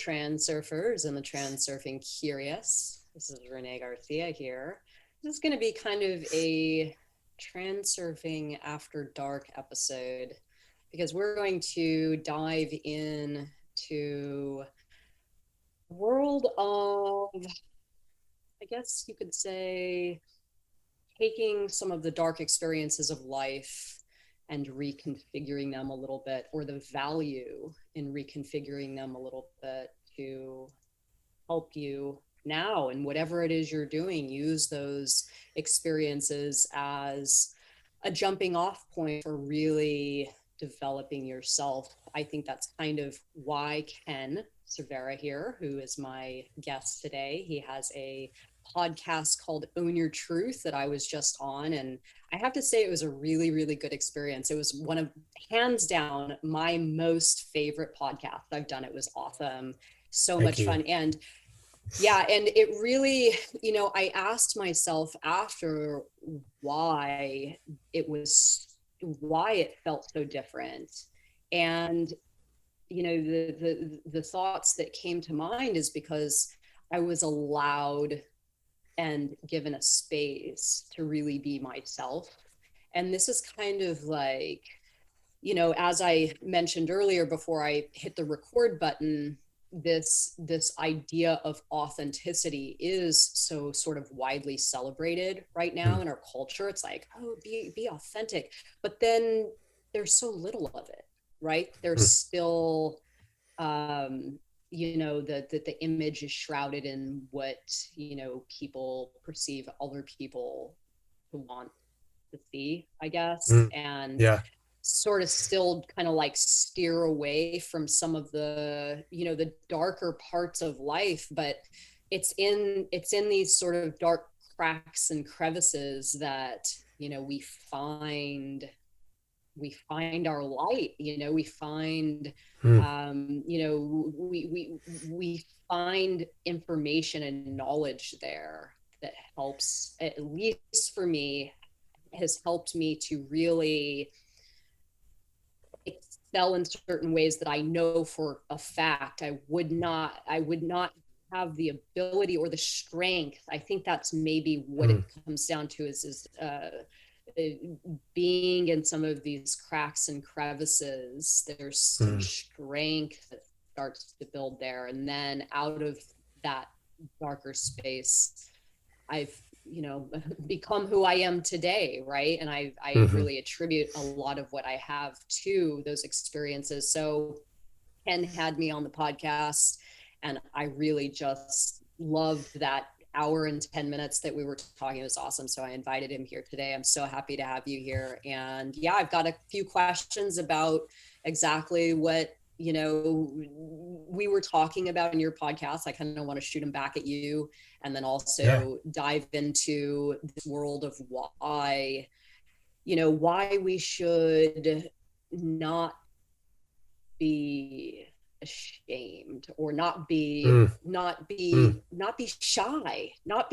transurfers and the transurfing curious. This is Renée Garcia here. This is going to be kind of a transurfing after dark episode because we're going to dive in to the world of, I guess you could say, taking some of the dark experiences of life and reconfiguring them a little bit, or the value in reconfiguring them a little bit to help you now and whatever it is you're doing. Use those experiences as a jumping off point for really developing yourself. I think that's kind of why Ken Cervera here, who is my guest today, he has a podcast called Own Your Truth that I was just on, and I have to say it was a really, really good experience. It was one of, hands down, my most favorite podcast I've done. It was awesome, so much fun. And yeah, and it really, I asked myself after why it felt so different. And the thoughts that came to mind is because I was allowed and given a space to really be myself. And this is kind of like, as I mentioned earlier before I hit the record button, this idea of authenticity is so sort of widely celebrated right now in our culture. It's like, oh, be authentic. But then there's so little of it, right? There's still, the image is shrouded in what, people perceive other people to want to see, I guess. And sort of still kind of like steer away from some of the, the darker parts of life, but it's in these sort of dark cracks and crevices that, we find our light, we find, we find information and knowledge there that helps, at least for me, has helped me to really excel in certain ways that I know for a fact I would not have the ability or the strength. I think that's maybe what it comes down to is being in some of these cracks and crevices. There's some strength that starts to build there, and then out of that darker space, I've become who I am today, right? And I really attribute a lot of what I have to those experiences. So Ken had me on the podcast, and I really just loved that hour and 10 minutes that we were talking. It was awesome. So I invited him here today. I'm so happy to have you here. And yeah, I've got a few questions about exactly what, we were talking about in your podcast. I kind of want to shoot them back at you, and then also dive into this world of why we should not be ashamed, or not be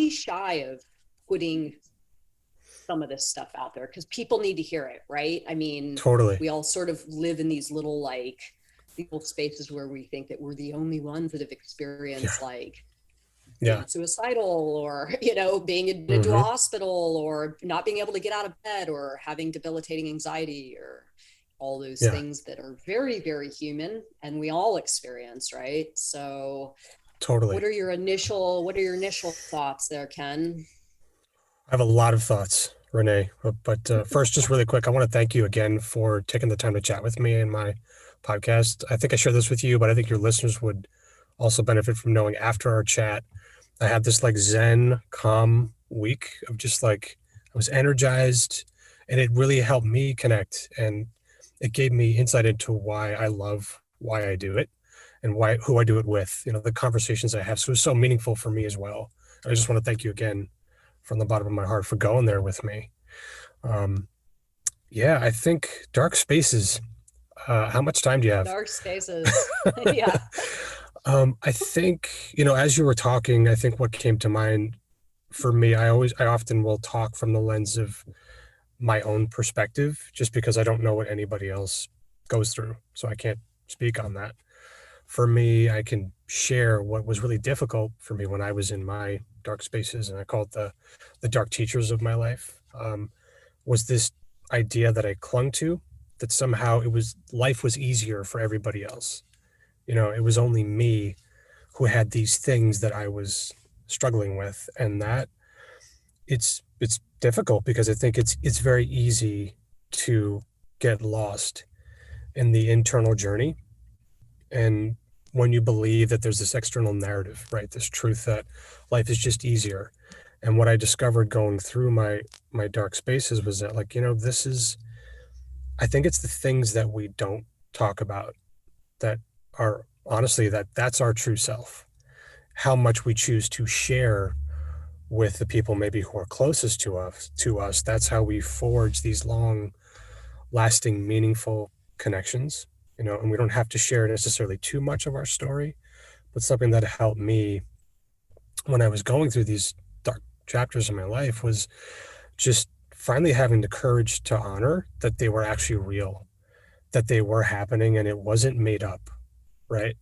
shy of putting some of this stuff out there, because people need to hear it, right? I mean, totally. We all sort of live in these little spaces where we think that we're the only ones that have experienced being suicidal, or being admitted to a hospital, or not being able to get out of bed, or having debilitating anxiety, or all those things that are very, very human and we all experience, right? So totally. What are your initial thoughts there, Ken? I have a lot of thoughts, Renee, but first, just really quick, I want to thank you again for taking the time to chat with me in my podcast. I think I shared this with you, but I think your listeners would also benefit from knowing after our chat, I had this Zen, calm week of just I was energized, and it really helped me connect, and it gave me insight into why I love why I do it and who I do it with, the conversations I have. So it was so meaningful for me as well. And I just want to thank you again from the bottom of my heart for going there with me. I think dark spaces. How much time do you have? Dark spaces. Yeah. I think, as you were talking, I think what came to mind for me, I often will talk from the lens of my own perspective, just because I don't know what anybody else goes through. So I can't speak on that. for me, I can share what was really difficult for me when I was in my dark spaces, and I call it the dark teachers of my life. Was this idea that I clung to, that somehow it was life was easier for everybody else. You know, it was only me who had these things that I was struggling with, and that it's difficult because I think it's very easy to get lost in the internal journey. And when you believe that there's this external narrative, right, this truth that life is just easier. And what I discovered going through my dark spaces was that, like, you know, this is, I think it's the things that we don't talk about that are honestly, that's our true self. How much we choose to share with the people maybe who are closest to us, that's how we forge these long lasting meaningful connections. You know, and we don't have to share necessarily too much of our story, but something that helped me when I was going through these dark chapters in my life was just finally having the courage to honor that they were actually real, that they were happening and it wasn't made up, right?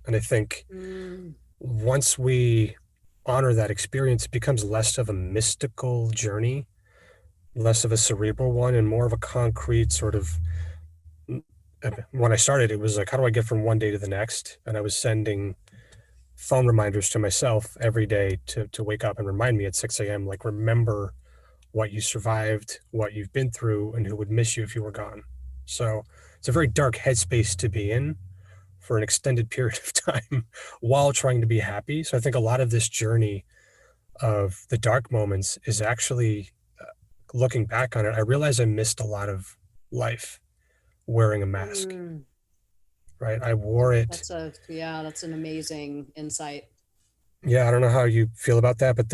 And I think Mm, once we honor that experience, it becomes less of a mystical journey, less of a cerebral one, and more of a concrete sort of. When I started, it was like, how do I get from one day to the next? And I was sending phone reminders to myself every day to wake up and remind me at 6 a.m. Like, remember what you survived, what you've been through, and who would miss you if you were gone. So it's a very dark headspace to be in for an extended period of time while trying to be happy. So I think a lot of this journey of the dark moments is actually looking back on it. I realize I missed a lot of life wearing a mask, mm. right? I wore it. That's an amazing insight. Yeah, I don't know how you feel about that, but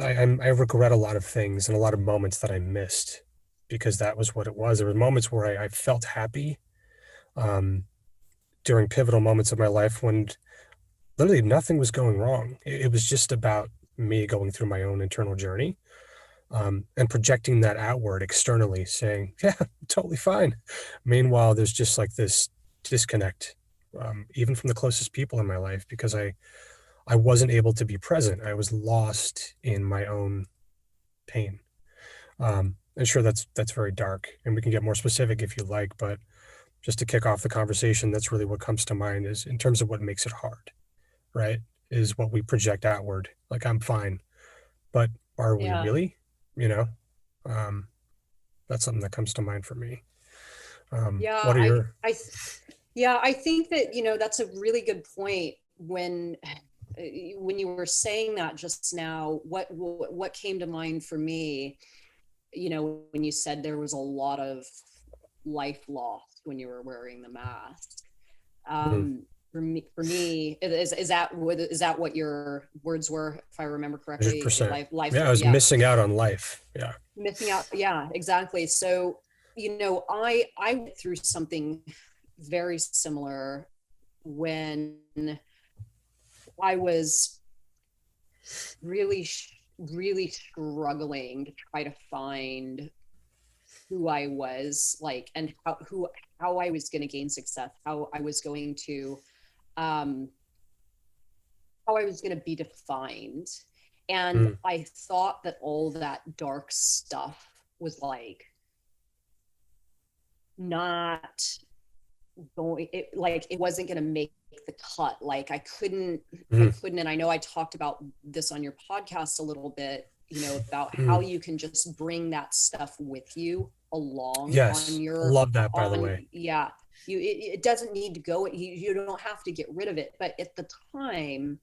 I regret a lot of things and a lot of moments that I missed because that was what it was. There were moments where I felt happy um, during pivotal moments of my life when literally nothing was going wrong. It was just about me going through my own internal journey and projecting that outward externally, saying, "Yeah, totally fine." Meanwhile, there's just like this disconnect, even from the closest people in my life, because I wasn't able to be present. I was lost in my own pain. And sure, that's very dark, and we can get more specific if you like. But just to kick off the conversation, that's really what comes to mind is in terms of what makes it hard, right? Is what we project outward. Like, I'm fine, but are we Yeah. really? You know, um, that's something that comes to mind for me. Yeah, What are your? yeah, I think that, that's a really good point when you were saying that just now, what came to mind for me, when you said there was a lot of life lost when you were wearing the mask. Mhm, For me, is that what your words were, if I remember correctly? 100%. Life, Yeah, I was yeah, missing out on life. Yeah. missing out. Yeah, exactly. So, I went through something very similar when I was really, really struggling to try to find who I was, like, and how I was going to gain success, um, how I was going to be defined. And Mm, I thought that all that dark stuff was like not it wasn't going to make the cut. Like I mm, couldn't. And I know I talked about this on your podcast a little bit, about how mm. you can just bring that stuff with you along on Yes, I your, love that, by the on, way. yeah, it doesn't need to go. You don't have to get rid of it. But at the time,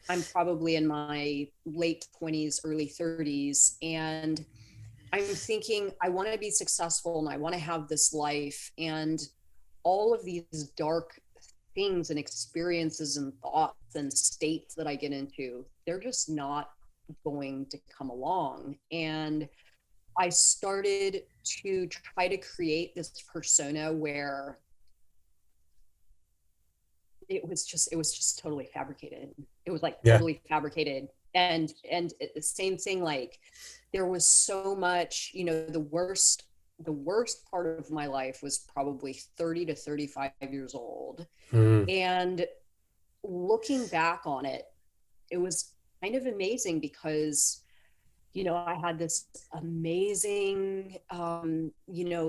I'm probably in my late 20s, early 30s, and I'm thinking I want to be successful and I want to have this life. And all of these dark things and experiences and thoughts and states that I get into, they're just not going to come along. And I started to try to create this persona where it was just totally fabricated. It was like Yeah. totally fabricated. And the same thing, like there was so much, the worst part of my life was probably 30 to 35 years old. Mm, And looking back on it, it was kind of amazing because, I had this amazing,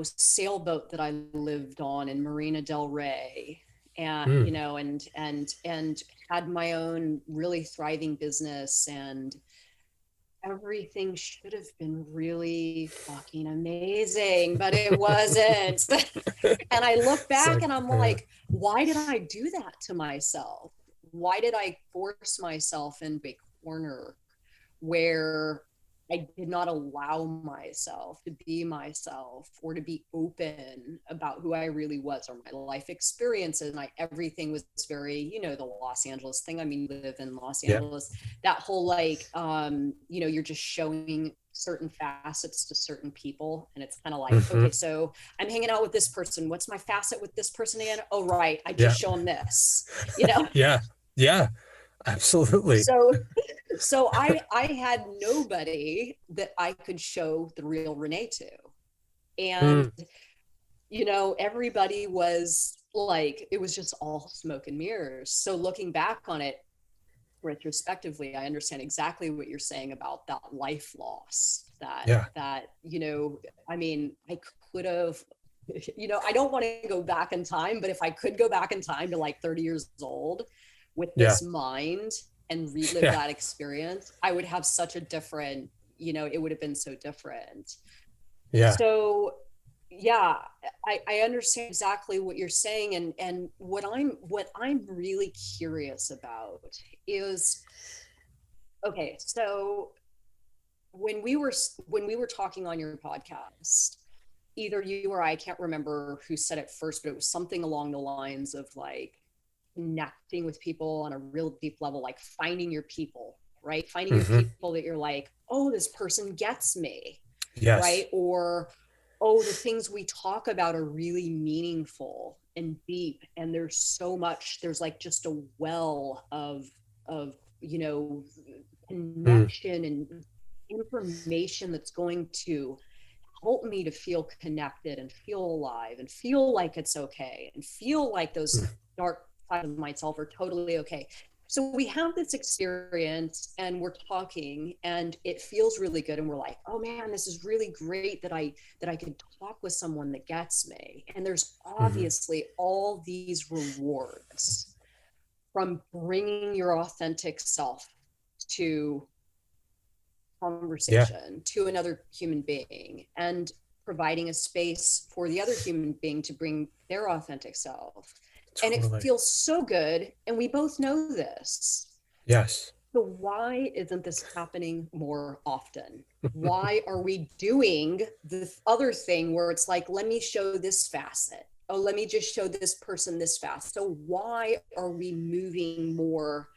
sailboat that I lived on in Marina del Rey, and Mm, and had my own really thriving business, and everything should have been really fucking amazing, but it wasn't. And I look it's back like, and I'm like, why did I do that to myself? Why did I force myself in a corner where I did not allow myself to be myself or to be open about who I really was or my life experiences? And everything was very, the Los Angeles thing. I mean, we live in Los yeah. Angeles, that whole like, you're just showing certain facets to certain people. And it's kind of like, Hmm. okay, so I'm hanging out with this person. What's my facet with this person again? Oh, right. I Yeah. just show them this. Yeah. Yeah. Absolutely. So I had nobody that I could show the real Renee to. And Mm, everybody was like, it was just all smoke and mirrors. So looking back on it retrospectively, I understand exactly what you're saying about that life loss, yeah. I mean, I could have, I don't want to go back in time, but if I could go back in time to like 30 years old with Yeah. this mind and relive Yeah. that experience, I would have such a different, it would have been so different. Yeah. So yeah, I understand exactly what you're saying. And what I'm really curious about is, okay, so when we were talking on your podcast, either you or I can't remember who said it first, but it was something along the lines of like connecting with people on a real deep level, like finding your people, right? Finding your Hmm. people that you're like, oh, this person gets me, Yes. right? Or, oh, the things we talk about are really meaningful and deep. And there's like just a well of, Mm, connection and information that's going to help me to feel connected and feel alive and feel like it's okay and feel like mm, those dark sides of myself are totally okay. So we have this experience and we're talking and it feels really good and we're like, oh man, this is really great that I could talk with someone that gets me. And there's mhm. obviously all these rewards from bringing your authentic self to Yeah. conversation to another human being and providing a space for the other human being to bring their authentic self. And it Totally. feels so good. And we both know this. Yes. So why isn't this happening more often? Why are we doing the other thing where it's like, let me show this facet? Oh, let me just show this person this fast. So why are we moving more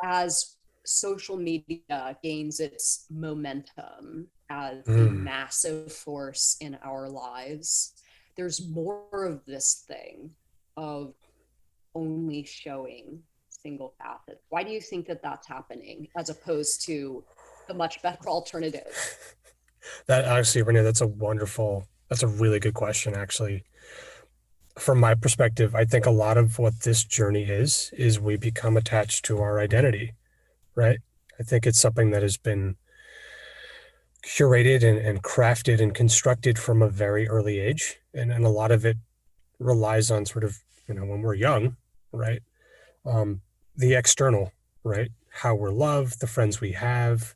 as social media gains its momentum as a Mm, massive force in our lives? There's more of this thing of only showing single facets. Why do you think that that's happening as opposed to the much better alternative? that actually, Renee, that's a really good question, actually. From my perspective, I think a lot of what this journey is we become attached to our identity, right? I think it's something that has been curated and crafted and constructed from a very early age. And a lot of it relies on sort of, when we're young, right? Um, the external, right? How we're loved, the friends we have.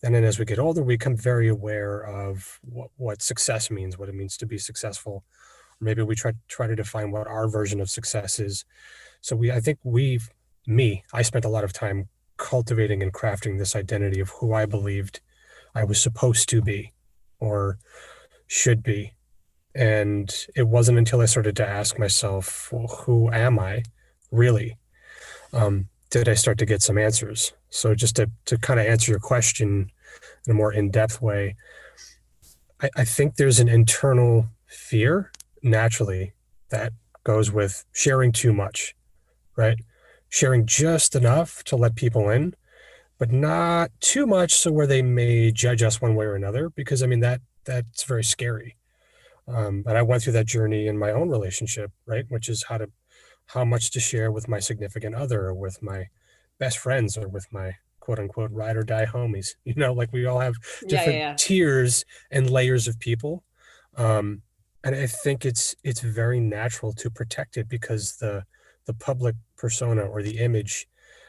And then as we get older, we become very aware of what success means, what it means to be successful. Maybe we try to define what our version of success is. So I think I spent a lot of time cultivating and crafting this identity of who I believed I was supposed to be or should be. And it wasn't until I started to ask myself, well, who am I really? Did I start to get some answers? So just to kind of answer your question in a more in-depth way, I think there's an internal fear naturally that goes with sharing too much, right? Sharing just enough to let people in, but not too much so where they may judge us one way or another, because I mean that's very scary. And I went through that journey in my own relationship, right? Which is how much to share with my significant other or with my best friends or with my quote unquote ride or die homies. Like we all have Yeah, yeah, different yeah. tiers and layers of people. Um, and I think it's very natural to protect it because the public persona or the image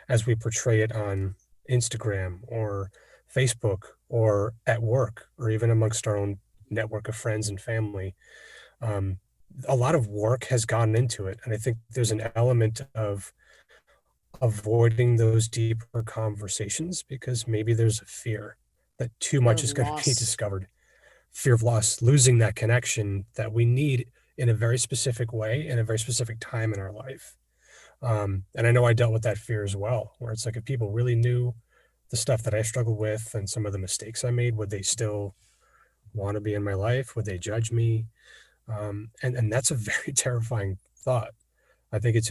as we portray it on Instagram or Facebook or at work or even amongst our own network of friends and family, um, a lot of work has gone into it. And I think there's an element of avoiding those deeper conversations because maybe there's a fear that too Fear much of is going to be loss. discovered, fear of loss, losing that connection that we need in a very specific way in a very specific time in our life. And I know I dealt with that fear as well, where it's like if people really knew the stuff that I struggled with and some of the mistakes I made, would they still want to be in my life? Would they judge me? And that's a very terrifying thought. I think it's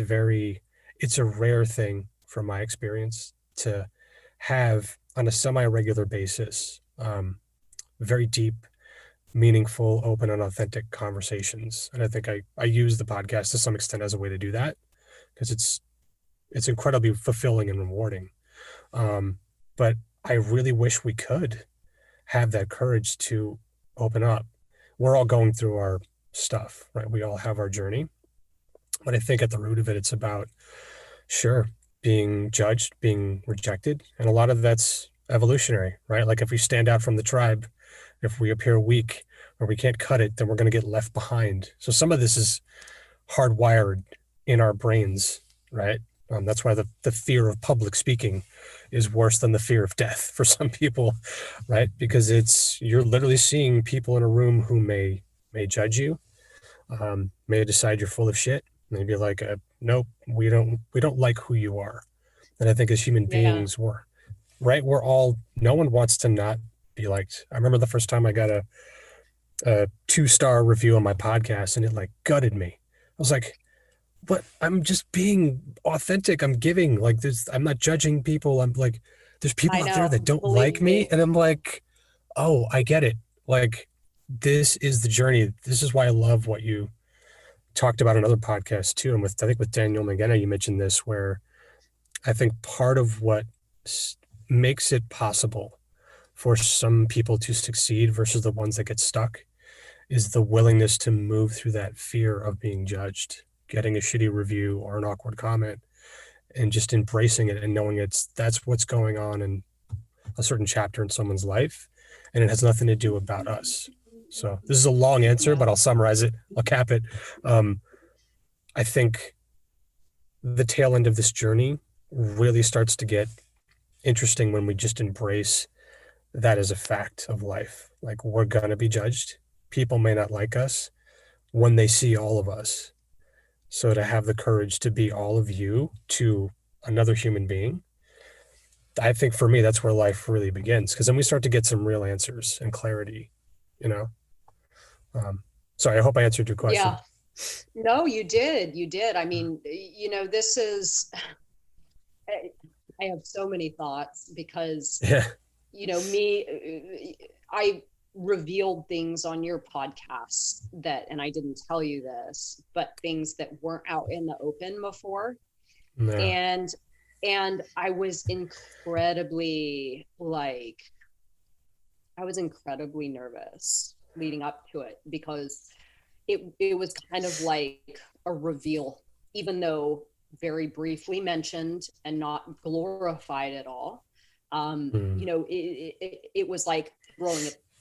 a rare thing from my experience to have on a semi-regular basis, very deep, meaningful, open, and authentic conversations. And I think I use the podcast to some extent as a way to do that because it's incredibly fulfilling and rewarding. Um, but I really wish we could have that courage to open up. We're all going through our stuff, right? We all have our journey. But I think at the root of it, it's about, sure, being judged, being rejected. And a lot of that's evolutionary, right? Like if we stand out from the tribe, if we appear weak or we can't cut it, then we're going to get left behind. So some of this is hardwired in our brains, right? That's why the fear of public speaking is worse than the fear of death for some people, right? Because you're literally seeing people in a room who may judge you, may decide you're full of shit, maybe like, nope, we don't like who you are. And I think as human Yeah. beings, we're all, no one wants to not be liked. I remember the first time I got a 2-star review on my podcast and it like gutted me. I was like, but I'm just being authentic. I'm giving, like, I'm not judging people. I'm like, there's people I out there that know. don't like Believe me. me. And I'm like, oh, I get it. Like, this is the journey. This is why I love what you talked about in other podcasts too. And I think with Daniel McGenna, you mentioned this, where I think part of what makes it possible for some people to succeed versus the ones that get stuck is the willingness to move through that fear of being judged, getting a shitty review or an awkward comment, and just embracing it and knowing that's what's going on in a certain chapter in someone's life, and it has nothing to do about us. So this is a long answer, Yeah. but I'll summarize it. I'll cap it. Um, I think the tail end of this journey really starts to get interesting when we just embrace that as a fact of life. Like we're going to be judged. People may not like us when they see all of us. So to have the courage to be all of you to another human being, I think for me, that's where life really begins. Because then we start to get some real answers and clarity, you know? Um, sorry, I hope I answered your Yeah. question. No, you did. You did. I mean, this is, I have so many thoughts because, Yeah. I revealed things on your podcast and I didn't tell you this, but things that weren't out in the open before. Yeah. And, and I was incredibly nervous leading up to it because it was kind of like a reveal, even though very briefly mentioned and not glorified at all. Mm. It was like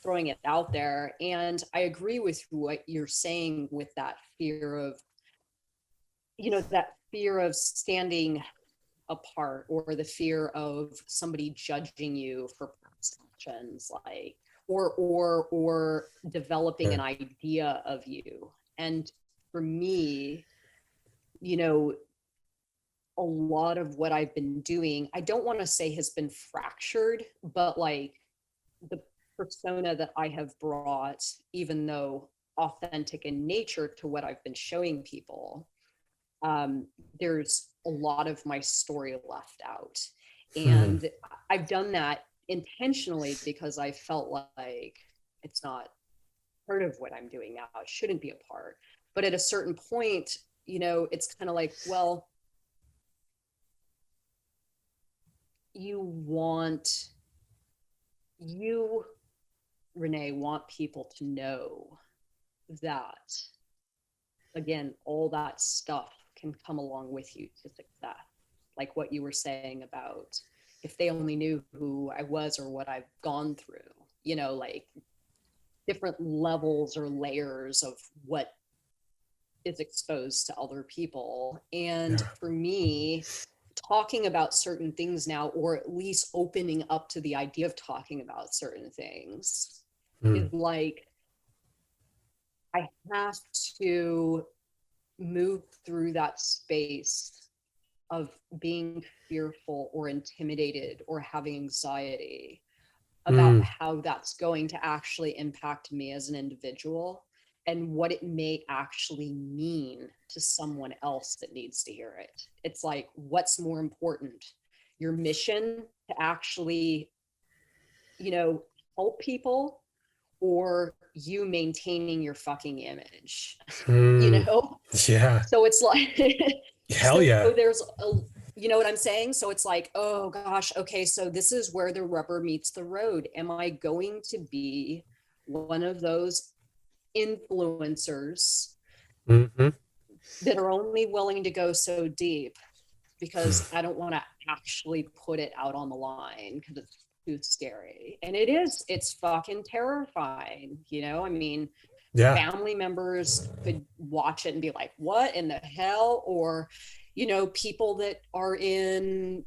throwing it out there. And I agree with what you're saying with that fear of, that fear of standing apart or the fear of somebody judging you for past actions, like or developing Yeah. an idea of you. And for me, you know a lot of what I've been doing, I don't want to say has been fractured, but like the persona that I have brought, even though authentic in nature to what I've been showing people, um, there's a lot of my story left out. Hmm. And I've done that intentionally because I felt like it's not part of what I'm doing now. It shouldn't be a part. But at a certain point, it's kind of like, well, you, Renee, want people to know that, again, all that stuff can come along with you to success. Like what you were saying about if they only knew who I was or what I've gone through, like different levels or layers of what is exposed to other people. And for me, talking about certain things now, or at least opening up to the idea of talking about certain things, is like, I have to move through that space of being fearful or intimidated or having anxiety about how that's going to actually impact me as an individual and what it may actually mean to someone else that needs to hear it. It's like, what's more important? Your mission to actually, help people, or you maintaining your fucking image, Yeah. So it's like, Hell yeah. there's you know what I'm saying? So it's like, oh gosh, okay, so this is where the rubber meets the road. Am I going to be one of those influencers that are only willing to go so deep because I don't want to actually put it out on the line because it's too scary? And it's fucking terrifying. I mean, family members could watch it and be like, what in the hell? Or, people that are in,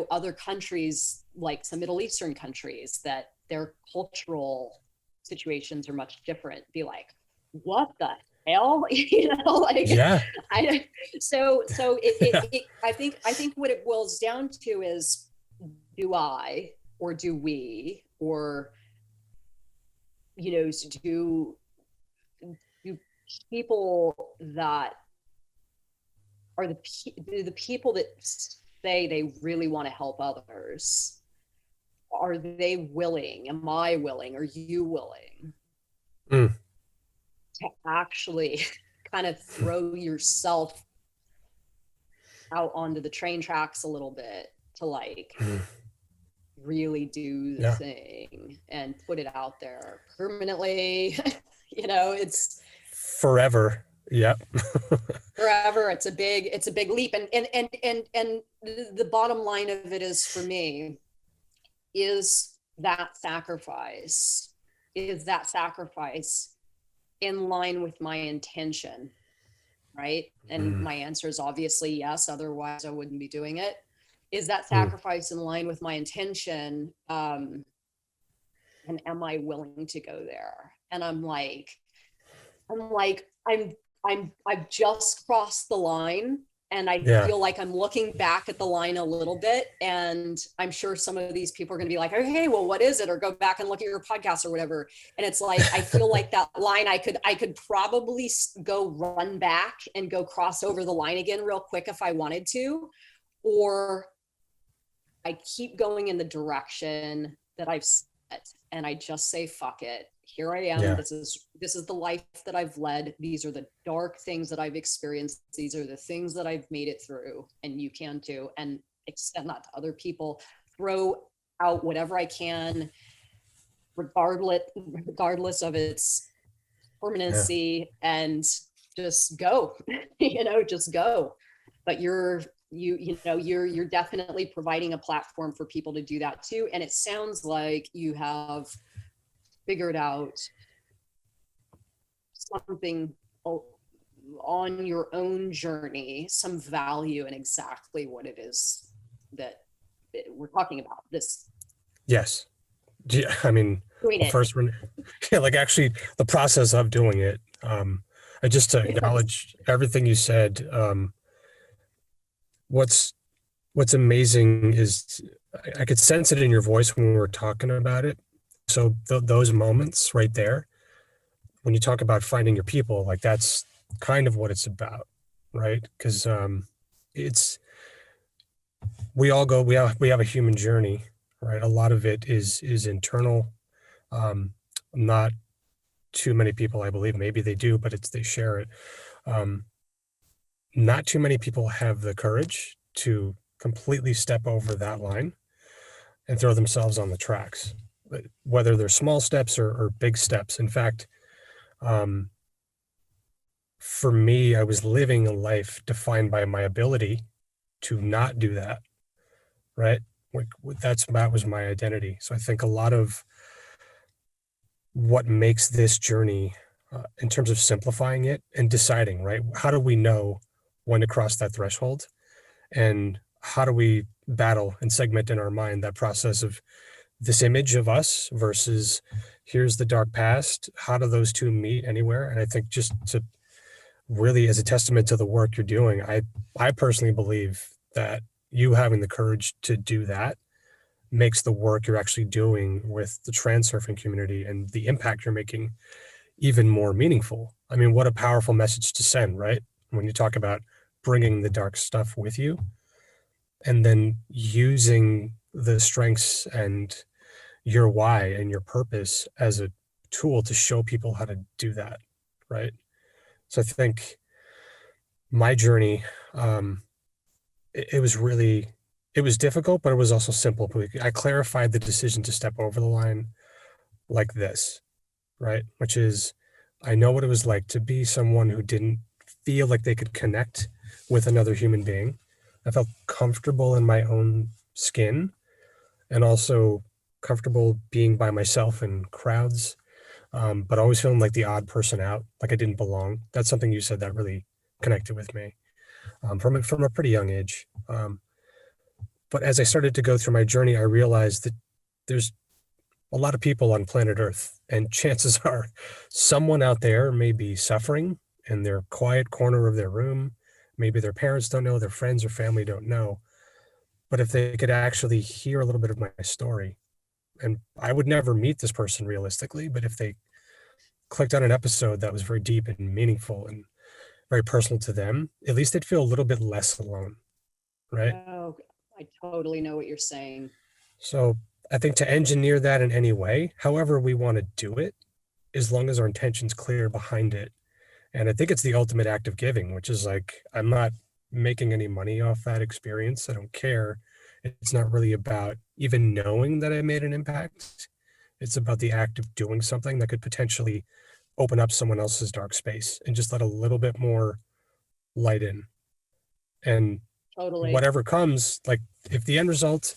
other countries, like some Middle Eastern countries, that their cultural situations are much different, be like, what the hell? I think what it boils down to is, do I, or do we, or, do people that are the people that say they really want to help others, are they willing? Am I willing? Are you willing to actually kind of throw yourself out onto the train tracks a little bit to like really do the thing and put it out there permanently? It's forever. Yep. Forever. It's a big leap. And the bottom line of it is, for me, is that sacrifice in line with my intention, right? And my answer is obviously yes, otherwise I wouldn't be doing it. Is that sacrifice in line with my intention? And am I willing to go there? And I've just crossed the line, and I feel like I'm looking back at the line a little bit, and I'm sure some of these people are going to be like, okay, well, what is it? Or go back and look at your podcast or whatever. And it's like, I feel like that line, I could probably go run back and go cross over the line again real quick if I wanted to, or I keep going in the direction that I've set, and I just say, fuck it. Here I am. This is the life that I've led. These are the dark things that I've experienced. These are the things that I've made it through, and you can too. And extend that to other people. Throw out whatever I can, regardless of its permanency, and just go. Just go. But you're definitely providing a platform for people to do that too. And it sounds like you have figured out something on your own journey, some value in exactly what it is that we're talking about. This. Yes. I mean, first, like actually the process of doing it. I just to acknowledge everything you said. What's amazing is I could sense it in your voice when we were talking about it. So those moments right there, when you talk about finding your people, like that's kind of what it's about, right? Because we have a human journey, right? A lot of it is internal. Not too many people, I believe, maybe they do, but they share it. not too many people have the courage to completely step over that line and throw themselves on the tracks, whether they're small steps or big steps. In fact, um, for me, I was living a life defined by my ability to not do that, right? Like that was my identity. So I think a lot of what makes this journey, in terms of simplifying it and deciding, right? How do we know when to cross that threshold? And how do we battle and segment in our mind that process of this image of us versus here's the dark past? How do those two meet anywhere? And I think just to really, as a testament to the work you're doing, I personally believe that you having the courage to do that makes the work you're actually doing with the transurfing community and the impact you're making even more meaningful. I mean, what a powerful message to send, right? When you talk about bringing the dark stuff with you and then using the strengths and your why and your purpose as a tool to show people how to do that, right? So I think my journey, um, it was really, it was difficult, but it was also simple. I clarified the decision to step over the line like this, right? Which is, I know what it was like to be someone who didn't feel like they could connect with another human being. I felt comfortable in my own skin and also comfortable being by myself in crowds, but always feeling like the odd person out, like I didn't belong. That's something you said that really connected with me, from a pretty young age. But as I started to go through my journey, I realized that there's a lot of people on planet Earth, and chances are someone out there may be suffering in their quiet corner of their room. Maybe their parents don't know, their friends or family don't know. But if they could actually hear a little bit of my story, and I would never meet this person realistically, but if they clicked on an episode that was very deep and meaningful and very personal to them, at least they'd feel a little bit less alone, right? Oh, I totally know what you're saying. So I think to engineer that in any way, however we want to do it, as long as our intention's clear behind it. And I think it's the ultimate act of giving, which is like, I'm not making any money off that experience. I don't care. It's not really about even knowing that I made an impact. It's about the act of doing something that could potentially open up someone else's dark space and just let a little bit more light in. And Totally. whatever comes, like if the end result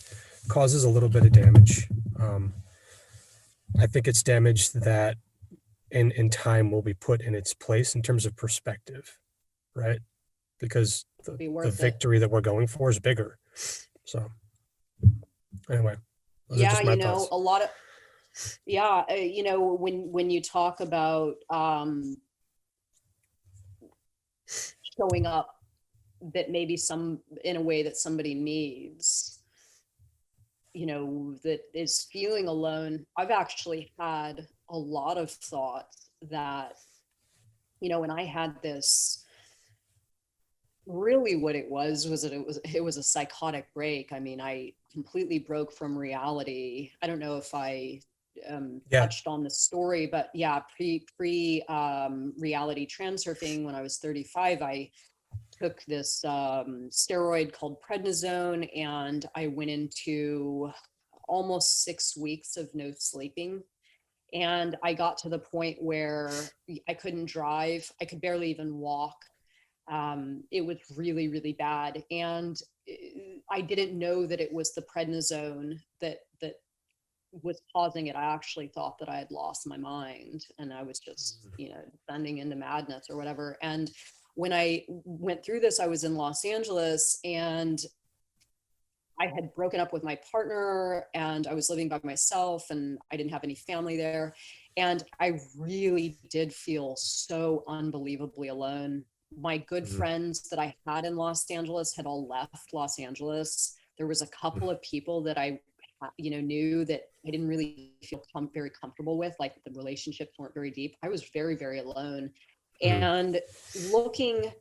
causes a little bit of damage, um, I think it's damage that in time will be put in its place in terms of perspective, right? Because It'll be the worth it. victory that we're going for is bigger. So anyway, those are Yeah, just my thoughts. a lot of yeah, when you talk about showing up that maybe some in a way that somebody needs, that is feeling alone. I've actually had a lot of thoughts that, when I had this, really what it was that it was a psychotic break. I mean, I completely broke from reality. I don't know if I Yeah. touched on the story, but yeah, pre reality transurfing, when I was 35, I took this steroid called prednisone, and I went into almost 6 weeks of no sleeping. And I got to the point where I couldn't drive. I could barely even walk. It was really, really bad. And I didn't know that it was the prednisone that was causing it. I actually thought that I had lost my mind and I was just, descending into madness or whatever. And when I went through this, I was in Los Angeles and I had broken up with my partner and I was living by myself and I didn't have any family there. And I really did feel so unbelievably alone. My good Mhm. friends that I had in Los Angeles had all left Los Angeles. There was a couple of people that I knew that I didn't really feel very comfortable with, like the relationships weren't very deep. I was very, very alone. Mhm. And looking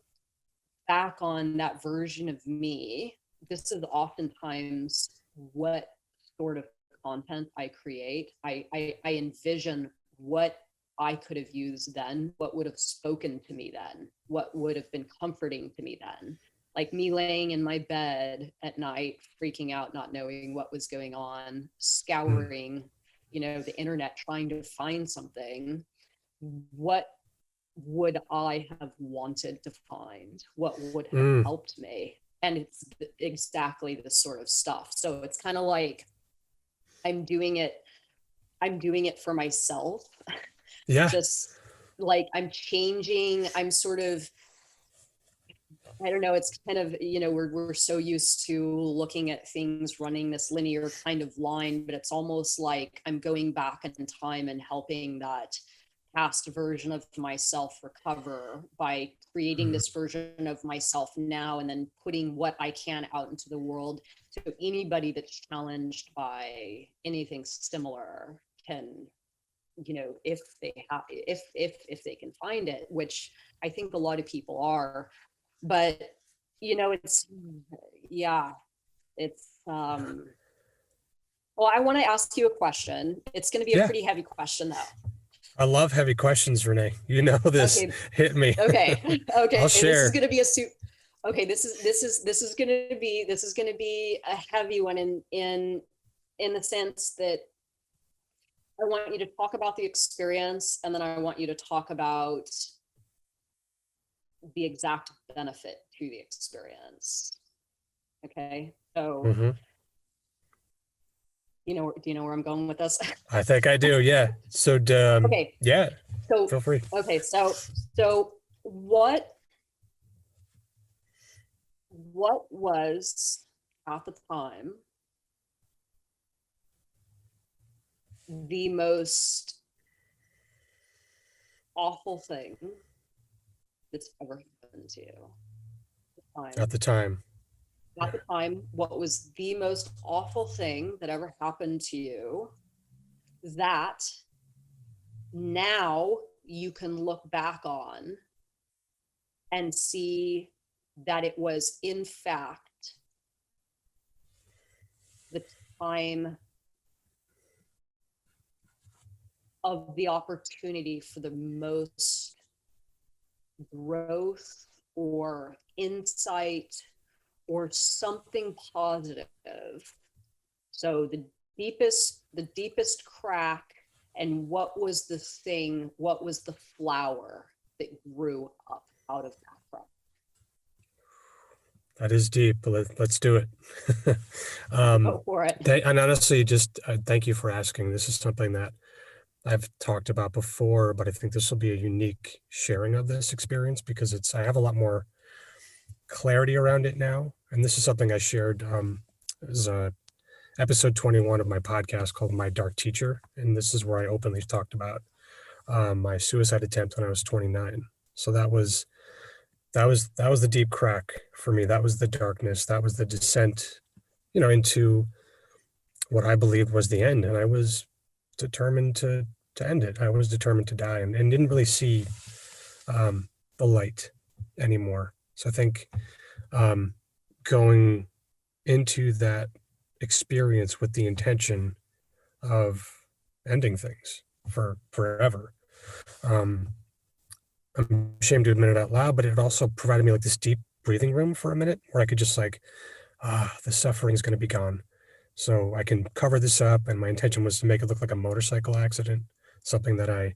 back on that version of me, this is oftentimes what sort of content I create. I envision what I could have used then, what would have spoken to me then, what would have been comforting to me then. Like me laying in my bed at night, freaking out, not knowing what was going on, scouring, the internet, trying to find something. What would I have wanted to find? What would have helped me? And it's exactly the sort of stuff. So it's kind of like I'm doing it for myself. Yeah. Just like I'm sort of, I don't know, it's kind of, we're so used to looking at things running this linear kind of line, but it's almost like I'm going back in time and helping that past version of myself recover by creating this version of myself now, and then putting what I can out into the world. So anybody that's challenged by anything similar can, if they can find it, which I think a lot of people are. But it's well, I want to ask you a question. It's going to be a pretty heavy question though. I love heavy questions, Renee. You know this. Okay. Hit me. Okay. I'll share. This is going to be this is going to be a heavy one in the sense that I want you to talk about the experience, and then I want you to talk about the exact benefit to the experience. Okay. So, do you know where I'm going with this? I think I do. Yeah. So, okay. Yeah. So feel free. Okay. So what was at the time the most awful thing that's ever happened to you? At the time, what was the most awful thing that ever happened to you that now you can look back on and see that it was in fact the time of the opportunity for the most growth or insight or something positive? So the deepest crack, and what was the flower that grew up out of that crack? That is deep, but let's do it. Go for it. And honestly, just thank you for asking. This is something that I've talked about before, but I think this will be a unique sharing of this experience because I have a lot more clarity around it now. And this is something I shared as episode 21 of my podcast called My Dark Teacher. And this is where I openly talked about my suicide attempt when I was 29. So that was the deep crack for me. That was the darkness. That was the descent, into what I believed was the end. And I was determined to end it. I was determined to die, and didn't really see the light anymore. So I think going into that experience with the intention of ending things for forever. I'm ashamed to admit it out loud, but it also provided me like this deep breathing room for a minute where I could just the suffering is going to be gone. So I can cover this up. And my intention was to make it look like a motorcycle accident, something that I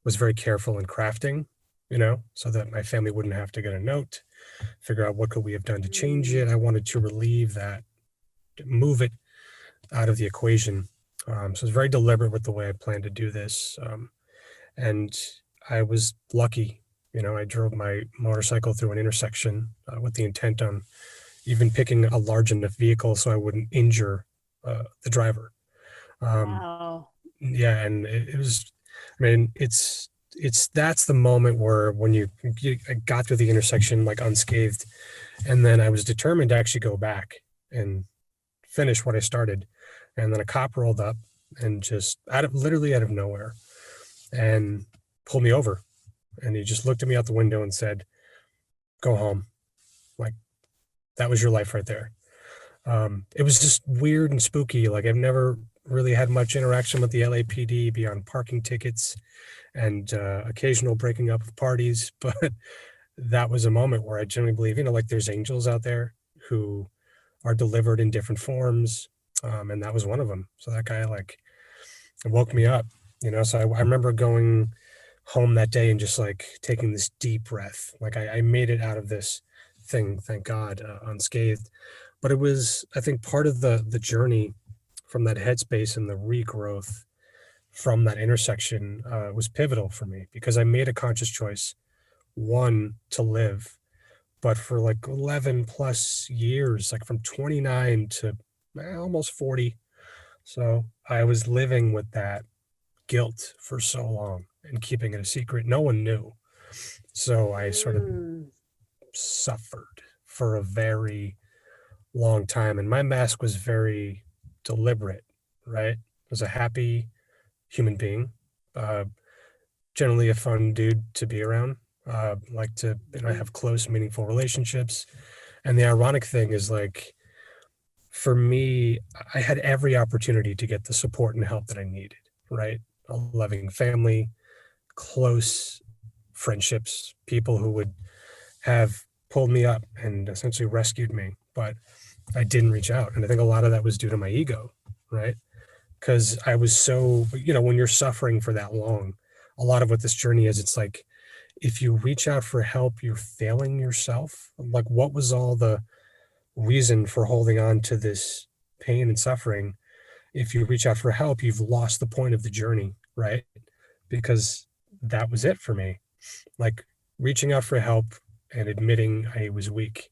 was very careful in crafting, so that my family wouldn't have to get a note, figure out what could we have done to change it. I wanted to relieve that, move it out of the equation. So I was very deliberate with the way I planned to do this. And I was lucky. I drove my motorcycle through an intersection with the intent on even picking a large enough vehicle so I wouldn't injure the driver. Wow. Yeah, and it was, that's the moment where when I got through the intersection like unscathed, and then I was determined to actually go back and finish what I started. And then a cop rolled up and just literally out of nowhere and pulled me over. And he just looked at me out the window and said, "Go home." Like, that was your life right there. It was just weird and spooky. Like, I've never really had much interaction with the LAPD beyond parking tickets and occasional breaking up of parties. But that was a moment where I genuinely believe, like there's angels out there who are delivered in different forms. And that was one of them. So that guy like woke me up, So I remember going home that day and just like taking this deep breath. Like I made it out of this thing, thank God, unscathed. But it was, I think, part of the journey from that headspace and the regrowth from that intersection was pivotal for me because I made a conscious choice, one, to live, but for like 11 plus years, like from 29 to almost 40. So I was living with that guilt for so long and keeping it a secret. No one knew. So I sort of Mm. suffered for a very long time. And my mask was very deliberate, right? I was a happy human being, uh, generally a fun dude to be around, like to Mhm. have close, meaningful relationships. And the ironic thing is like, for me, I had every opportunity to get the support and help that I needed, right? A loving family, close friendships, people who would have pulled me up and essentially rescued me. But I didn't reach out. And I think a lot of that was due to my ego, right? Because I was so, when you're suffering for that long, a lot of what this journey is, it's like, if you reach out for help, you're failing yourself. Like, what was all the reason for holding on to this pain and suffering? If you reach out for help, you've lost the point of the journey, right? Because that was it for me. Like, reaching out for help and admitting I was weak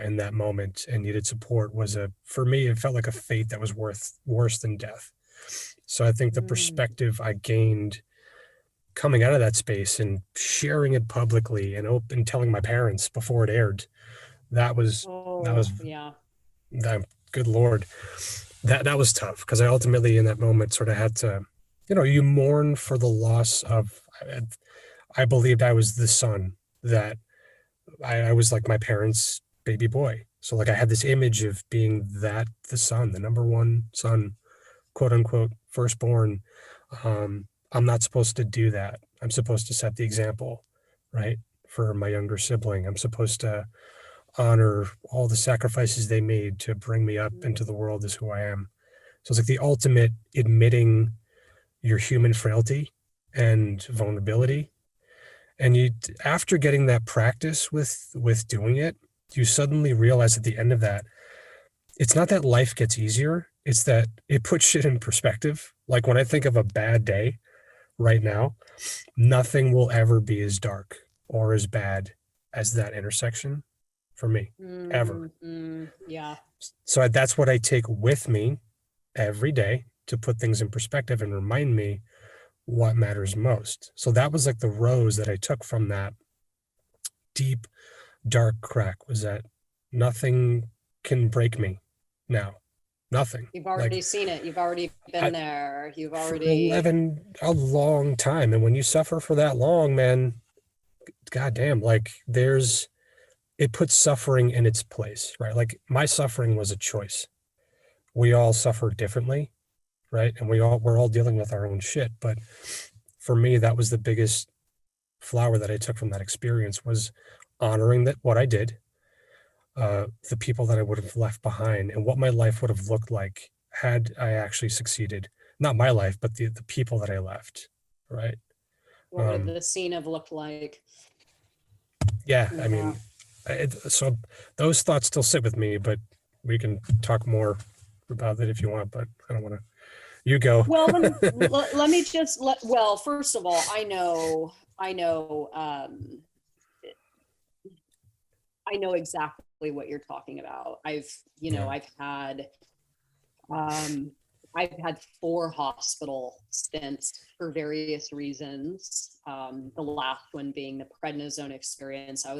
in that moment and needed support was for me, it felt like a fate that was worse than death. So I think the Mm. perspective I gained coming out of that space and sharing it publicly and telling my parents before it aired, that was, that Oh, was, yeah. that, good Lord, that was tough because I ultimately in that moment sort of had to, you mourn for the loss of, I believed I was the son that I was like my parents' baby boy. So like I had this image of being the son, the number one son, quote unquote, firstborn. I'm not supposed to do that. I'm supposed to set the example, right? For my younger sibling. I'm supposed to honor all the sacrifices they made to bring me up into the Mm. world as who I am. So it's like the ultimate admitting your human frailty and vulnerability, and you, after getting that practice with doing it, you suddenly realize at the end of that, it's not that life gets easier, it's that it puts shit in perspective. Like when I think of a bad day right now, nothing will ever be as dark or as bad as that intersection for me, ever. Mm. Mm. Yeah. So that's what I take with me every day to put things in perspective and remind me what matters most. So that was like the rose that I took from that deep dark crack, was that nothing can break me now. Nothing. You've Like already seen it. You've already been I, there. You've for already. 11, a long time. And when you suffer for that long, man, goddamn, like it puts suffering in its place, right? Like my suffering was a choice. We all suffer differently, right? And we're all dealing with our own shit. But for me, that was the biggest flower that I took from that experience, was honoring that what I did, the people that I would have left behind, and what my life would have looked like had I actually succeeded. Not my life, but the people that I left. Right. What would Um, the scene have looked like? yeah. I Yeah. mean, so those thoughts still sit with me, but we can talk more about it if you want, but I don't want to. You go. Well, let me just well, first of all, I know exactly what you're talking about. Yeah. Um, I've had 4 hospital stints for various reasons. The last one being the prednisone experience. I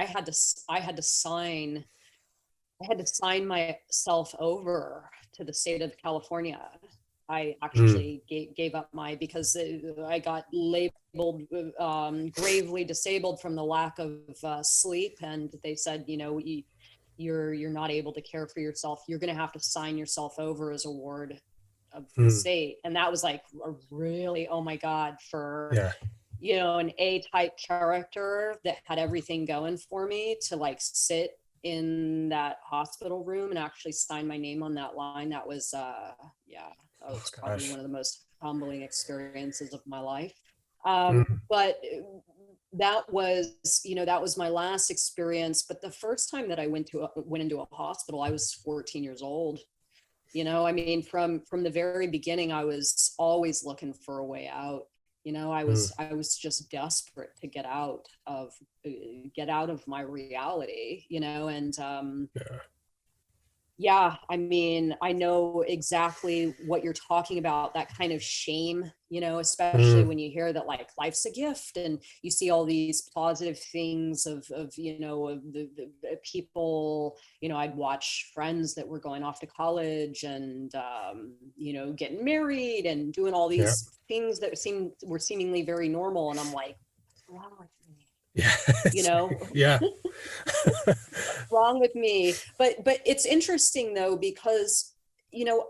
had to, I had to sign, I had to sign myself over to the state of California. I Mm, actually gave up because I got labeled gravely disabled from the lack of sleep, and they said, you're not able to care for yourself, you're going to have to sign yourself over as a ward of the Mm. state. And that was like a really, oh my God, for, Yeah. an A-type character that had everything going for me to like sit in that hospital room and actually sign my name on that line. That was, yeah, that Oh was probably gosh. one of the most humbling experiences of my life. Mm. But that was, that was my last experience. But the first time that I went into a hospital, I was 14 years old. I mean, from the very beginning, I was always looking for a way out. Mm. I was just desperate to get out of my reality, and Yeah. yeah, I mean, I know exactly what you're talking about, that kind of shame, especially Mm. when you hear that like life's a gift and you see all these positive things of the people, I'd watch friends that were going off to college and, getting married and doing all Yeah. these things that were seemingly very normal. And I'm like, what's wrong with me? Yeah. You know, Yeah. wrong with me. But it's interesting though, because you know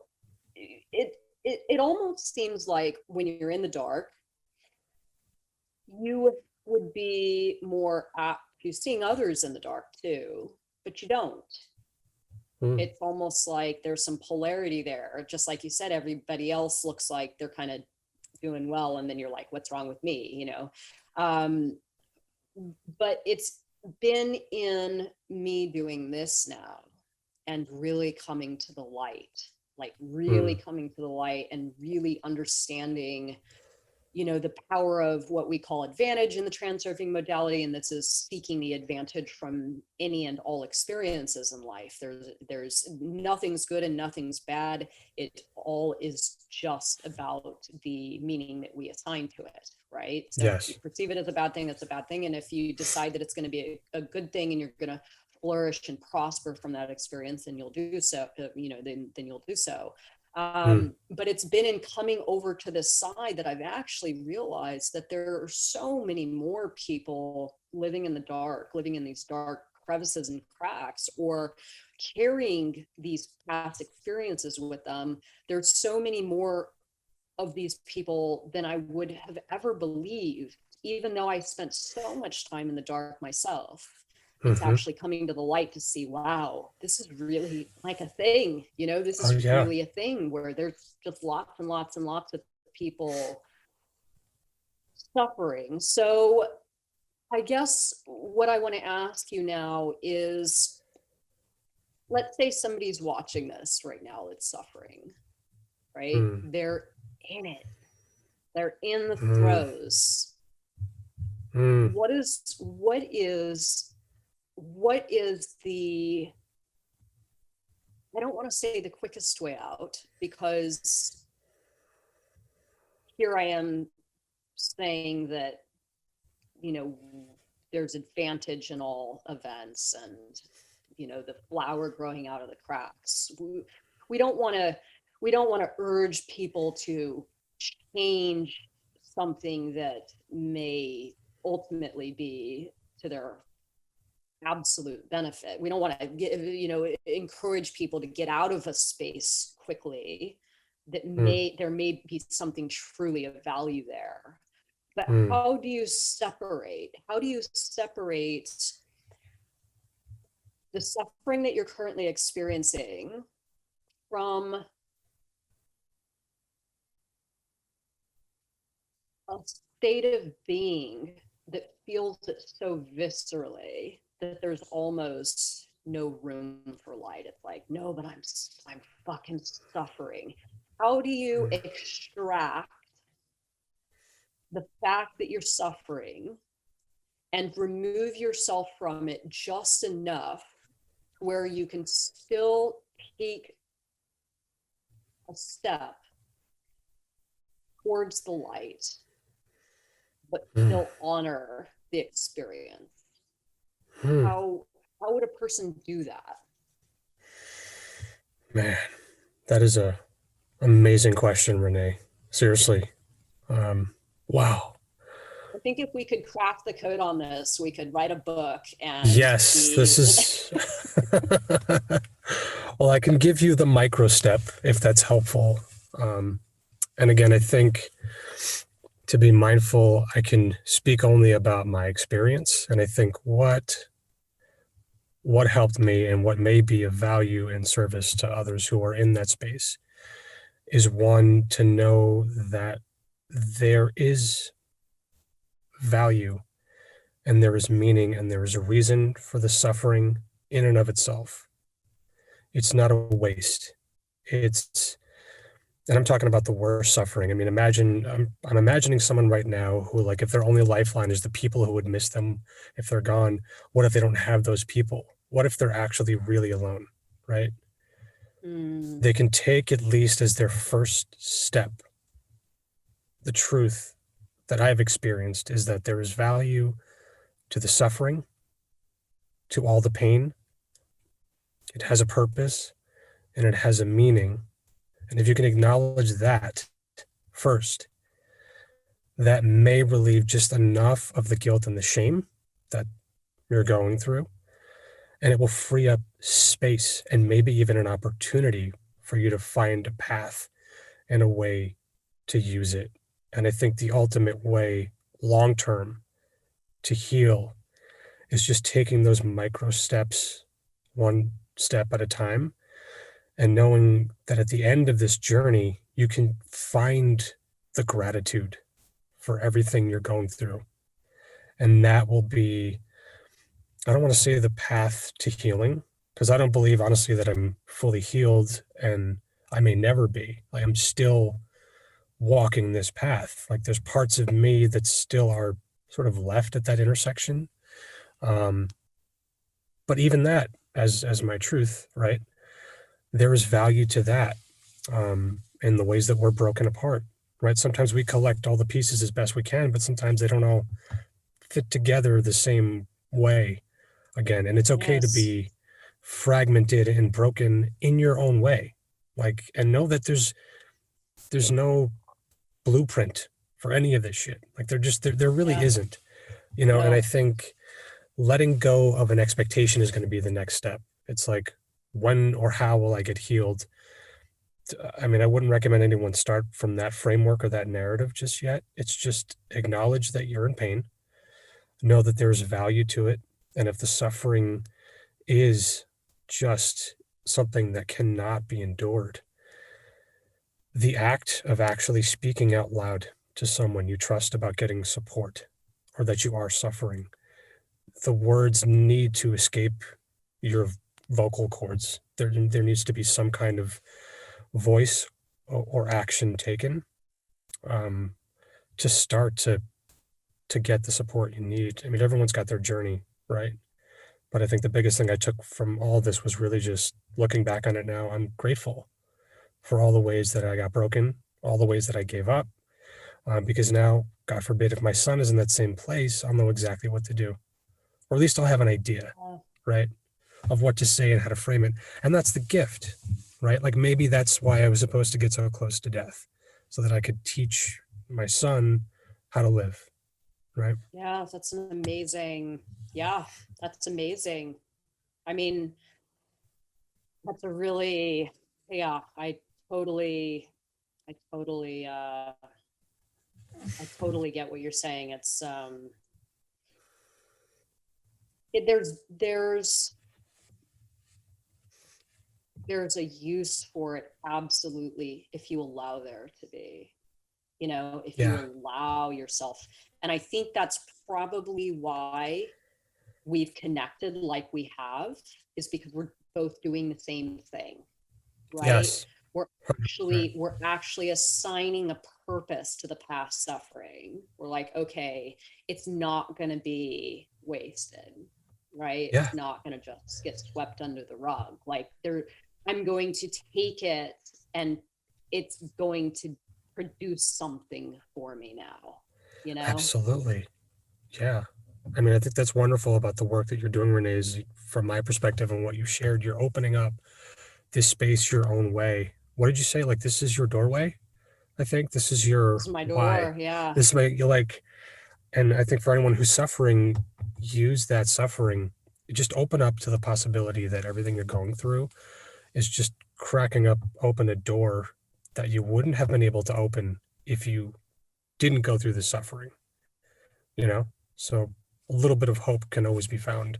it it almost seems like when you're in the dark, you would be more apt to seeing others in the dark too, but you don't. Mm. It's almost like there's some polarity there, just like you said, everybody else looks like they're kind of doing well, and then you're like, what's wrong with me, um but it's been in me doing this now and really coming to the light, like really Mm. coming to the light and really understanding, the power of what we call advantage in the transurfing modality. And this is seeking the advantage from any and all experiences in life. There's nothing's good and nothing's bad. It all is just about the meaning that we assign to it, right? So if you Yes. perceive it as a bad thing, that's a bad thing. And if you decide that it's going to be a good thing and you're going to flourish and prosper from that experience, then you'll do so, then you'll do so. Mm. But it's been in coming over to this side that I've actually realized that there are so many more people living in the dark, living in these dark crevices and cracks, or carrying these past experiences with them. There's so many more of these people than I would have ever believed, even though I spent so much time in the dark myself. It's Mm-hmm. actually coming to the light to see, wow, this is really like a thing. This Oh is yeah. really a thing where there's just lots and lots and lots of people suffering. So I guess what I want to ask you now is, let's say somebody's watching this right now that's suffering, right? Mm. They're in it. They're in the Mm. throes. Mm. What is the, I don't want to say the quickest way out, because here I am saying that, you know, there's advantage in all events, and, the flower growing out of the cracks. We don't want to, urge people to change something that may ultimately be to their absolute benefit. We don't want to encourage people to get out of a space quickly that Mm. there may be something truly of value there. But Mm. how do you separate the suffering that you're currently experiencing from a state of being that feels it so viscerally that there's almost no room for light? It's like, no, but I'm fucking suffering. How do you Mm. extract the fact that you're suffering and remove yourself from it just enough where you can still take a step towards the light, but Mm. still honor the experience? Mm. How would a person do that? Man, that is a amazing question, Renee. Seriously. Um, wow. I think if we could crack the code on this, we could write a book and Yes, this be. is. Well, I can give you the micro step if that's helpful. Um, and again, I think to be mindful, I can speak only about my experience. And I think what helped me and what may be of value and service to others who are in that space is, one, to know that there is value and there is meaning and there is a reason for the suffering in and of itself. It's not a waste. It's, and I'm talking about the worst suffering. I mean, I'm imagining someone right now who, like, if their only lifeline is the people who would miss them if they're gone, what if they don't have those people? What if they're actually really alone, right? Mm, They can take at least as their first step the truth that I've experienced is that there is value to the suffering, to all the pain. It has a purpose and it has a meaning. And if you can acknowledge that first, that may relieve just enough of the guilt and the shame that you're going through. And it will free up space and maybe even an opportunity for you to find a path and a way to use it. And I think the ultimate way, long term, to heal is just taking those micro steps, one step at a time, and knowing that at the end of this journey, you can find the gratitude for everything you're going through. And that will be, I don't want to say the path to healing, because I don't believe, honestly, that I'm fully healed, and I may never be. Like, I'm still walking this path. Like, there's parts of me that still are sort of left at that intersection. Um, but even that, as my truth, right? There is value to that, in the ways that we're broken apart, right? Sometimes we collect all the pieces as best we can, but sometimes they don't all fit together the same way again. And it's okay to yes. be fragmented and broken in your own way. Like, and know that there's no blueprint for any of this shit. Like, there really Yeah. isn't, you know. And I No. think letting go of an expectation is going to be the next step. It's like, when or how will I get healed? I mean, I wouldn't recommend anyone start from that framework or that narrative just yet. It's just acknowledge that you're in pain, know that there's value to it. And if the suffering is just something that cannot be endured, the act of actually speaking out loud to someone you trust about getting support or that you are suffering, the words need to escape your vocal cords. There needs to be some kind of voice or action taken, um, to start to get the support you need. I mean, everyone's got their journey, right? But I think the biggest thing I took from all this was really just looking back on it now. I'm grateful for all the ways that I got broken, all the ways that I gave up, because now, God forbid, if my son is in that same place, I'll know exactly what to do, or at least I'll have an idea, right, of what to say and how to frame it. And that's the gift, right? Like, maybe that's why I was supposed to get so close to death, so that I could teach my son how to live, right? Yeah, that's an amazing. Yeah, that's amazing. I mean, that's a really, yeah, totally, I totally, uh, I totally get what you're saying. It's, there's a use for it, absolutely, if you allow there to be, if you Yeah, allow yourself. And I think that's probably why we've connected like we have, is because we're both doing the same thing, right? yes, we're 100%. we're actually assigning a purpose to the past suffering. We're like, okay, it's not going to be wasted, right? Yeah, It's not going to just get swept under the rug. Like, I'm going to take it, and it's going to produce something for me now. absolutely. Yeah. I mean, I think that's wonderful about the work that you're doing, Renee, is from my perspective and what you shared, you're opening up this space your own way. What did you say? Like, this is your doorway? I think this is This your is my why. door. Yeah. This is my, you're like, And I think for anyone who's suffering, use that suffering, just open up to the possibility that everything you're going through is just cracking up open a door that you wouldn't have been able to open if you didn't go through the suffering, you know? So a little bit of hope can always be found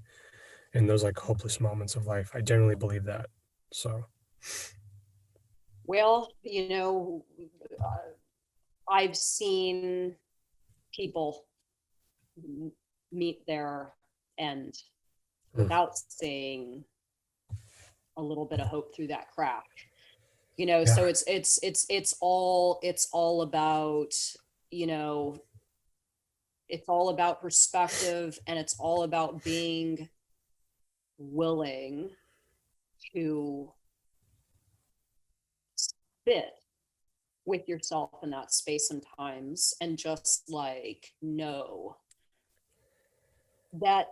in those like hopeless moments of life. I generally believe that. So, Well, I've seen people meet their end mm, without seeing a little bit of hope through that crack. yeah, So it's all about, you know, it's all about perspective, and it's all about being willing to sit with yourself in that space sometimes and just like know that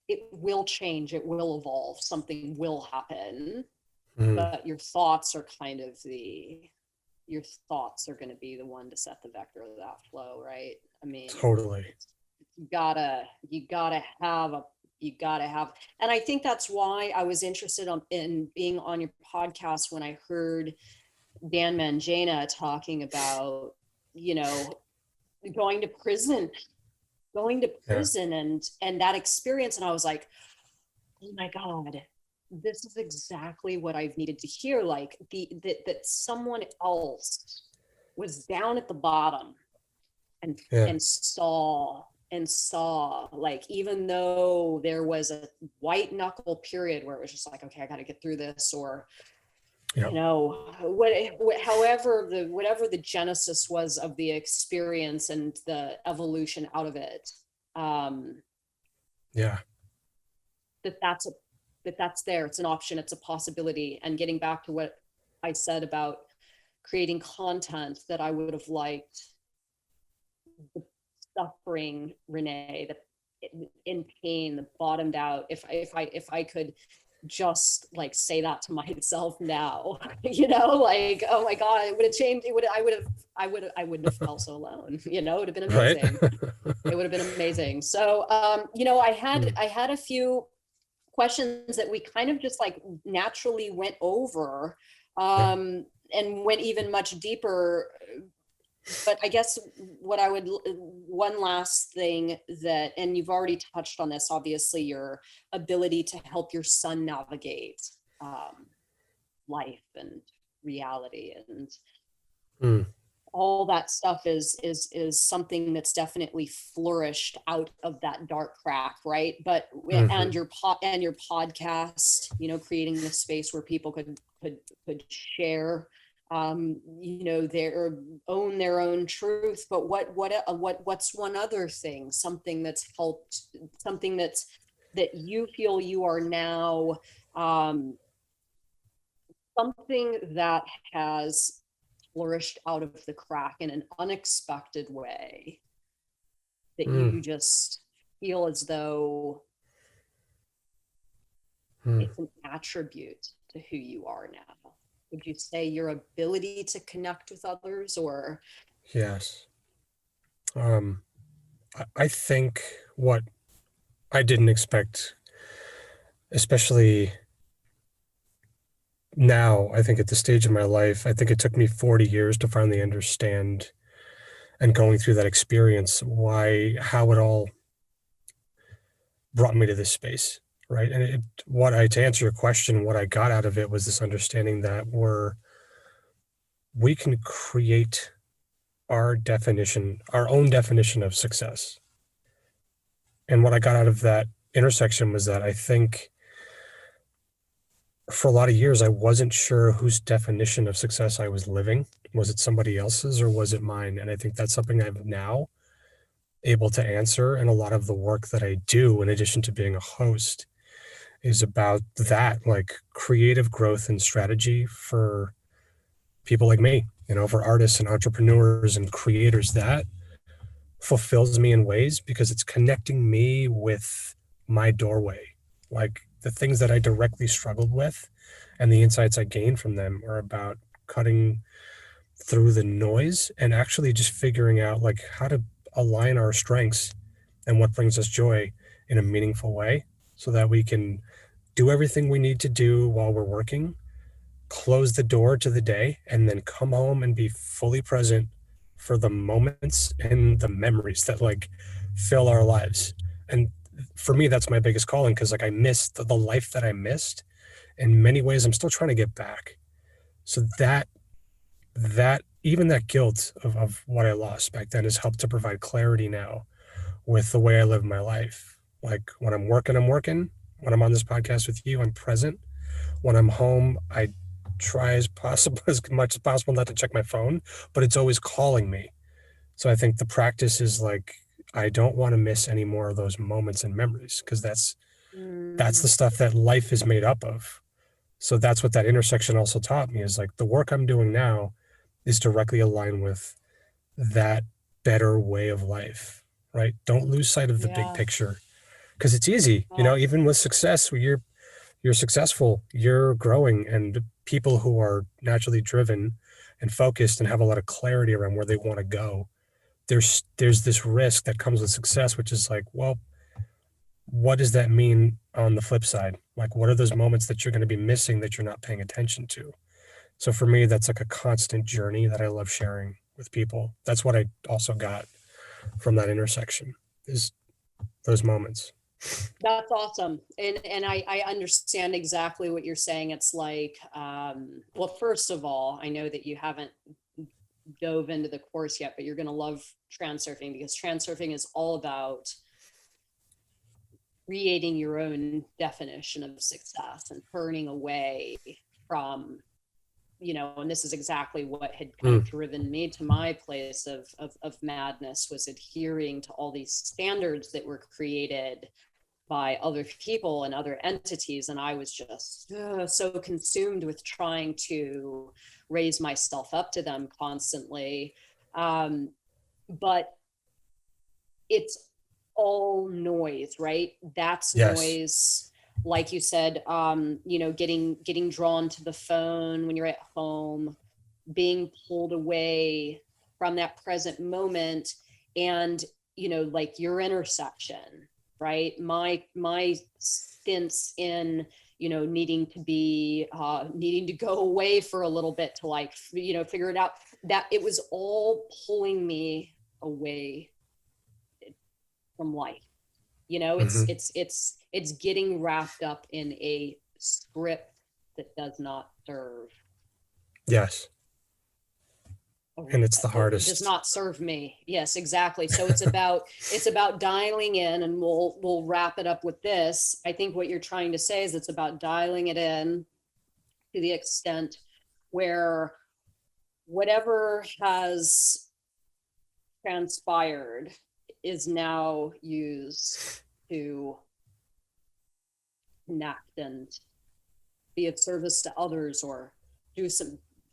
it will change, it will evolve, something will happen, mm, but your thoughts are going to be the one to set the vector of that flow, right? I mean, totally. you gotta have, and I think that's why I was interested in being on your podcast when I heard Dan Mangena talking about, you know, going to prison, going to Yeah. prison and that experience. And I was like, oh my God, this is exactly what I've needed to hear. Like that someone else was down at the bottom and Yeah. and saw like, even though there was a white knuckle period where it was just like, okay, I got to get through this, or Yeah. whatever the genesis was of the experience and the evolution out of it, um Yeah. that that's a that's there, it's an option, it's a possibility. And getting back to what I said about creating content, that I would have liked the suffering Renee, the in pain, the bottomed out, if I could just like say that to myself now, like, oh my God, it would have changed. It would, I wouldn't have felt so alone. It would have been Right. amazing. It would have been amazing. So, I had Mm, I had a few questions that we kind of just like naturally went over, yeah. and went even much deeper. But I guess what I would, one last thing that, and you've already touched on this, obviously, your ability to help your son navigate, um, life and reality and Mm, all that stuff is something that's definitely flourished out of that dark crack, right? But hmm. and your podcast, creating a space where people could share, their own truth. But what's one other thing, something that's helped, something that you feel you are now, um, something that has flourished out of the crack in an unexpected way, that Mm, you just feel as though mm. it's an attribute to who you are now? Would you say your ability to connect with others, or? Yes. Um, I think what I didn't expect, especially now, I think at the stage of my life, I think it took me 40 years to finally understand, and going through that experience, how it all brought me to this space. Right. And to answer your question, what I got out of it was this understanding that we can create our own definition of success. And what I got out of that intersection was that I think for a lot of years, I wasn't sure whose definition of success I was living. Was it somebody else's or was it mine? And I think that's something I'm now able to answer. And a lot of the work that I do, in addition to being a host, is about that, like creative growth and strategy for people like me, for artists and entrepreneurs and creators. That fulfills me in ways because it's connecting me with my doorway. Like the things that I directly struggled with and the insights I gained from them are about cutting through the noise and actually just figuring out like how to align our strengths and what brings us joy in a meaningful way so that we can do everything we need to do while we're working, close the door to the day, and then come home and be fully present for the moments and the memories that like fill our lives. And for me, that's my biggest calling, because like I missed the life that I missed. In many ways, I'm still trying to get back. So that even that guilt of what I lost back then has helped to provide clarity now with the way I live my life. Like when I'm working, I'm working. When I'm on this podcast with you, I'm present. When I'm home, I try as possible, as much as possible, not to check my phone, but it's always calling me. So I think the practice is like, I don't want to miss any more of those moments and memories, because that's Mm, the stuff that life is made up of. So that's what that intersection also taught me, is like the work I'm doing now is directly aligned with that better way of life, right? Don't lose sight of the big yeah. picture, because it's easy, Uh, even with success, where you're successful, you're growing, and people who are naturally driven and focused and have a lot of clarity around where they want to go, there's this risk that comes with success, which is like, well, what does that mean on the flip side? Like, what are those moments that you're going to be missing that you're not paying attention to? So for me, that's like a constant journey that I love sharing with people. That's what I also got from that intersection, is those moments. that's awesome. And I understand exactly what you're saying. It's like, well, first of all, I know that you haven't dove into the course yet, but you're going to love transurfing, because transurfing is all about creating your own definition of success and turning away from, and this is exactly what had kind of Mm, driven me to my place of madness, was adhering to all these standards that were created by other people and other entities. And I was just so consumed with trying to raise myself up to them constantly. But it's all noise, right? That's yes. noise. Like you said, getting drawn to the phone when you're at home, being pulled away from that present moment. And like your intersection, right? My stints in needing to go away for a little bit to like figure it out, that it was all pulling me away from life. it's Hmm. it's it's it's getting wrapped up in a script that does not serve Yes. And it's the does hardest. not serve me. Yes, exactly. So it's about dialing in, and we'll wrap it up with this. I think what you're trying to say is it's about dialing it in to the extent where whatever has transpired is now used to connect and be of service to others, or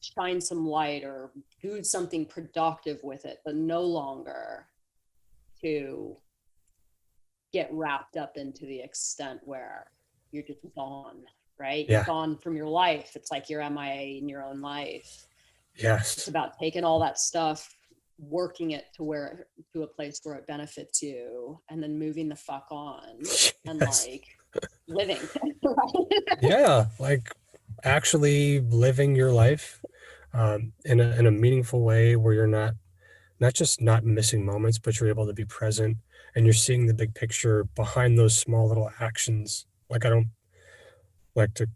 shine some light, or do something productive with it, but no longer to get wrapped up into the extent where you're just gone, right? You're Yeah. gone from your life. It's like you're MIA in your own life. It's Yes. about taking all that stuff, working it to a place where it benefits you, and then moving the fuck on and Yes. like living. Right? Yeah. Like actually living your life in a meaningful way, where you're not just not missing moments, but you're able to be present, and you're seeing the big picture behind those small little actions. Like I don't like to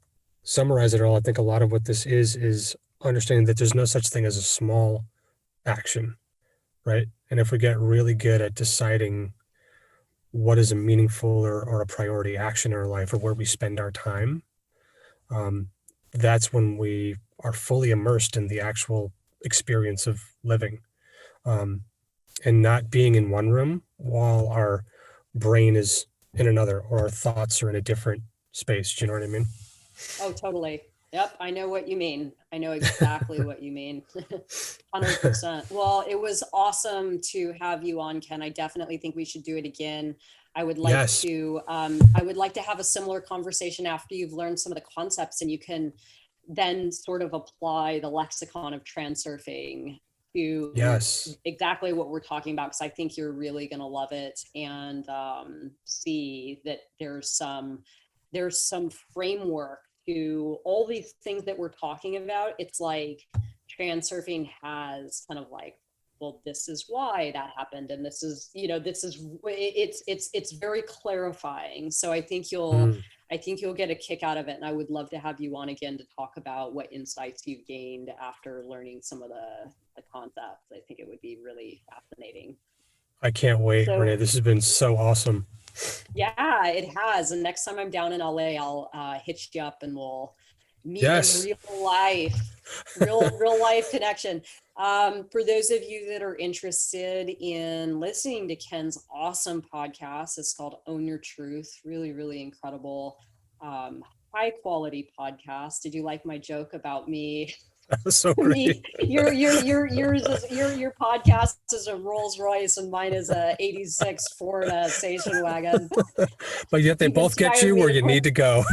summarize it all. I think a lot of what this is understanding that there's no such thing as a small action, right? And if we get really good at deciding what is a meaningful or a priority action in our life, or where we spend our time, um, that's when we are fully immersed in the actual experience of living, um, and not being in one room while our brain is in another, or our thoughts are in a different space. Do you know what I mean? Oh, totally. Yep, I know what you mean. I know exactly what you mean. 100%. Well, it was awesome to have you on, Ken. I definitely think we should do it again. Yes. I would like to have a similar conversation after you've learned some of the concepts, and you can then sort of apply the lexicon of transurfing to Yes. exactly what we're talking about, because I think you're really going to love it, and see that there's some framework to all these things that we're talking about. It's like transurfing has kind of like, well, this is why that happened, and this is, it's very clarifying. So Mm. I think you'll get a kick out of it, and I would love to have you on again to talk about what insights you've gained after learning some of the concepts. I think it would be really fascinating. I can't wait, So Renee. This has been so awesome. yeah, it has. And next time I'm down in LA, I'll hit you up and we'll meet in Yes. real life, real life connection. For those of you that are interested in listening to Ken's awesome podcast, it's called Own Your Truth. Really, really incredible, high quality podcast. Did you like my joke about me? That was so great. Me, your podcast is a Rolls Royce and mine is a '86 Ford station wagon. But yet they You've both get inspired you me where to you bring. need to go.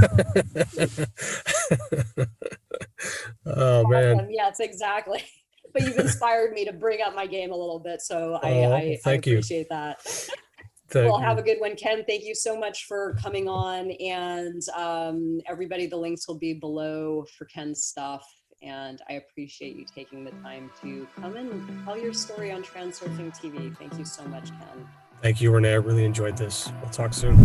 Oh man. Awesome. Yes, exactly. But you've inspired me to bring up my game a little bit, so Oh, I thank you. appreciate that. Thank Well, have a you. good one, Ken. Thank you so much for coming on, and everybody, the links will be below for Ken's stuff. And I appreciate you taking the time to come and tell your story on Transurfing TV. Thank you so much, Ken. Thank you, Renee. I really enjoyed this. We'll talk soon.